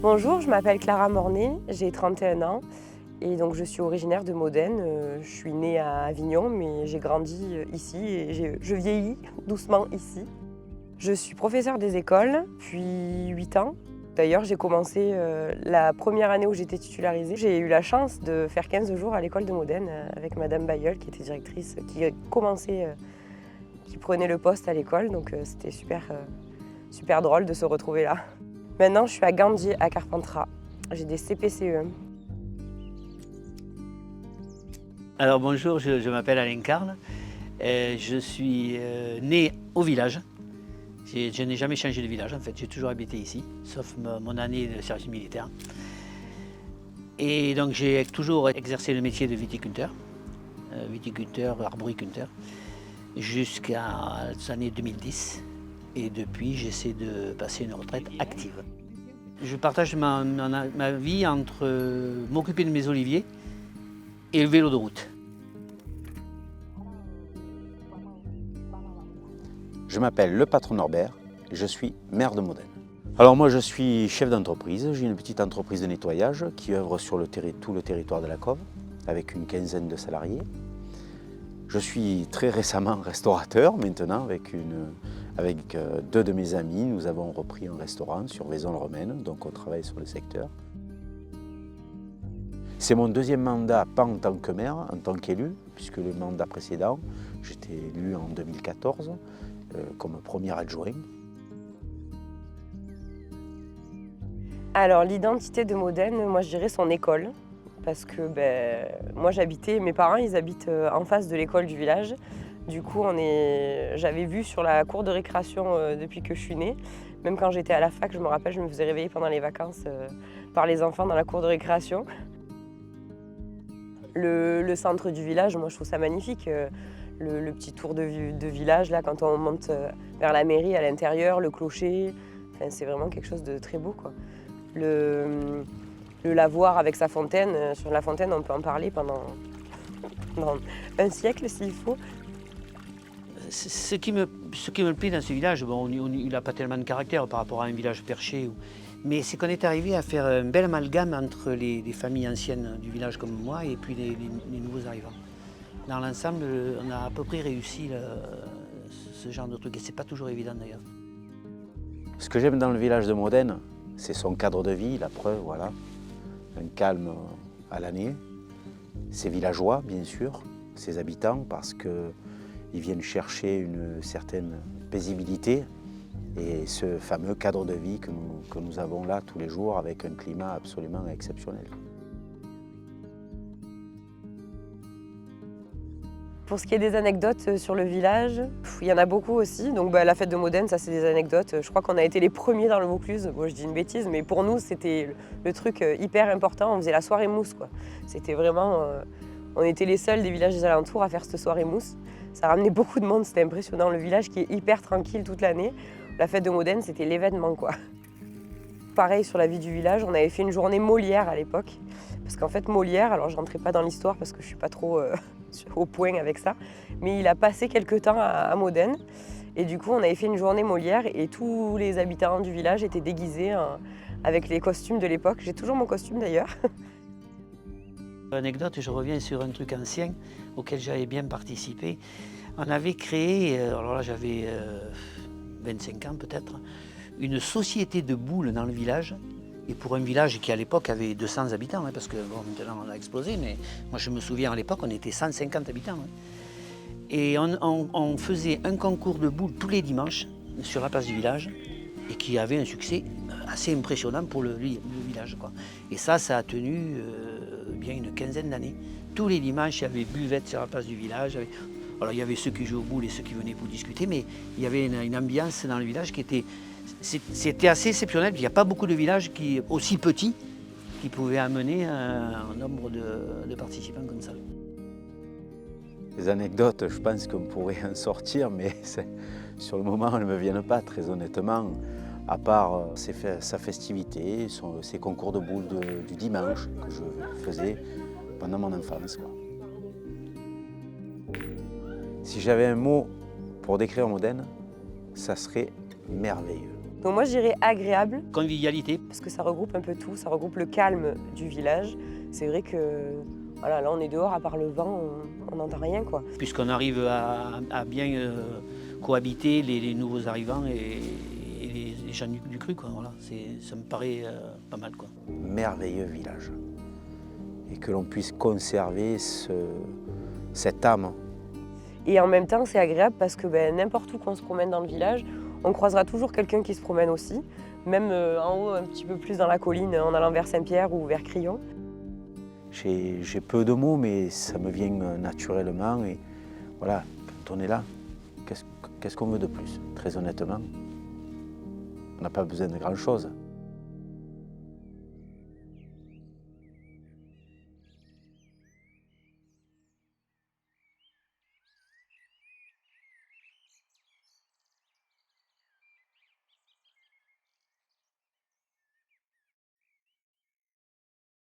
Bonjour, je m'appelle Clara Mornay, j'ai 31 ans et donc je suis originaire de Modène. Je suis née à Avignon mais j'ai grandi ici et je vieillis doucement ici. Je suis professeure des écoles depuis 8 ans. D'ailleurs, j'ai commencé la première année où j'étais titularisée. J'ai eu la chance de faire 15 jours à l'école de Modène avec Madame Bayeul qui était directrice, qui prenait le poste à l'école. Donc c'était super drôle de se retrouver là. Maintenant, je suis à Gandier, à Carpentras. J'ai des CPCE. Alors bonjour, je m'appelle Alain Carle. Je suis né au village. Je n'ai jamais changé de village en fait, j'ai toujours habité ici, sauf mon année de service militaire. Et donc j'ai toujours exercé le métier de viticulteur, arboriculteur, jusqu'à l'année 2010. Et depuis, j'essaie de passer une retraite active. Je partage ma vie entre m'occuper de mes oliviers et le vélo de route. Je m'appelle le patron Norbert et je suis maire de Modène. Alors moi je suis chef d'entreprise, j'ai une petite entreprise de nettoyage qui œuvre sur tout le territoire de la Cove avec une quinzaine de salariés. Je suis très récemment restaurateur maintenant avec deux de mes amis. Nous avons repris un restaurant sur Vaison-le-Romaine, donc on travaille sur le secteur. C'est mon deuxième mandat, pas en tant que maire, en tant qu'élu, puisque le mandat précédent, j'étais élu en 2014 comme premier adjoint. Alors l'identité de Modène, moi je dirais son école. Parce que moi mes parents ils habitent en face de l'école du village. Du coup j'avais vu sur la cour de récréation depuis que je suis née. Même quand j'étais à la fac, je me rappelle, je me faisais réveiller pendant les vacances par les enfants dans la cour de récréation. Le centre du village, moi je trouve ça magnifique. Le petit tour de village, là, quand on monte vers la mairie à l'intérieur, le clocher, enfin, c'est vraiment quelque chose de très beau, quoi. Le lavoir avec sa fontaine, sur la fontaine, on peut en parler pendant un siècle s'il faut. Ce qui me plaît dans ce village, bon, il n'a pas tellement de caractère par rapport à un village perché, mais c'est qu'on est arrivé à faire un bel amalgame entre les familles anciennes du village comme moi et puis les nouveaux arrivants. Dans l'ensemble, on a à peu près réussi ce genre de truc et c'est pas toujours évident d'ailleurs. Ce que j'aime dans le village de Modène, c'est son cadre de vie, la preuve, voilà. Un calme à l'année, ses villageois bien sûr, ses habitants parce qu'ils viennent chercher une certaine paisibilité et ce fameux cadre de vie que nous avons là tous les jours avec un climat absolument exceptionnel. Pour ce qui est des anecdotes sur le village, il y en a beaucoup aussi. Donc la fête de Modène, ça c'est des anecdotes. Je crois qu'on a été les premiers dans le Vaucluse. Bon, je dis une bêtise, mais pour nous c'était le truc hyper important. On faisait la soirée mousse, quoi. C'était vraiment, on était les seuls des villages des alentours à faire cette soirée mousse. Ça ramenait beaucoup de monde, c'était impressionnant. Le village qui est hyper tranquille toute l'année. La fête de Modène, c'était l'événement, quoi. Pareil sur la vie du village, on avait fait une journée Molière à l'époque. Parce qu'en fait Molière, alors je rentrais pas dans l'histoire parce que je suis pas trop au point avec ça, mais il a passé quelques temps à Modène. Et du coup on avait fait une journée Molière et tous les habitants du village étaient déguisés avec les costumes de l'époque. J'ai toujours mon costume d'ailleurs. Anecdote, je reviens sur un truc ancien auquel j'avais bien participé. On avait créé, alors là j'avais 25 ans peut-être, une société de boules dans le village. Et pour un village qui à l'époque avait 200 habitants, hein, parce que bon, maintenant on a explosé, mais moi je me souviens à l'époque on était 150 habitants. Hein. Et on faisait un concours de boules tous les dimanches sur la place du village et qui avait un succès assez impressionnant pour le village, quoi. Et ça a tenu bien une quinzaine d'années. Tous les dimanches il y avait buvette sur la place du village. Alors il y avait ceux qui jouaient aux boules et ceux qui venaient pour discuter, mais il y avait une ambiance dans le village qui était... C'était assez exceptionnel, il n'y a pas beaucoup de villages aussi petits qui pouvaient amener un nombre de participants comme ça. Les anecdotes, je pense qu'on pourrait en sortir, mais sur le moment, elles ne me viennent pas, très honnêtement, à part sa festivité, ses concours de boules du dimanche que je faisais pendant mon enfance, quoi. Si j'avais un mot pour décrire Modène, ça serait merveilleux. Donc moi je dirais agréable, Convivialité. parce que ça regroupe un peu tout, ça regroupe le calme du village. C'est vrai que voilà, là on est dehors, à part le vent, on n'entend rien quoi. Puisqu'on arrive à bien cohabiter les nouveaux arrivants et les gens du cru, quoi. Voilà, ça me paraît pas mal, quoi. Merveilleux village. Et que l'on puisse conserver cette âme. Et en même temps c'est agréable parce que n'importe où qu'on se promène dans le village, on croisera toujours quelqu'un qui se promène aussi, même en haut un petit peu plus dans la colline en allant vers Saint-Pierre ou vers Crillon. J'ai peu de mots, mais ça me vient naturellement. Et voilà, quand on est là, qu'est-ce qu'on veut de plus? Très honnêtement, on n'a pas besoin de grand-chose.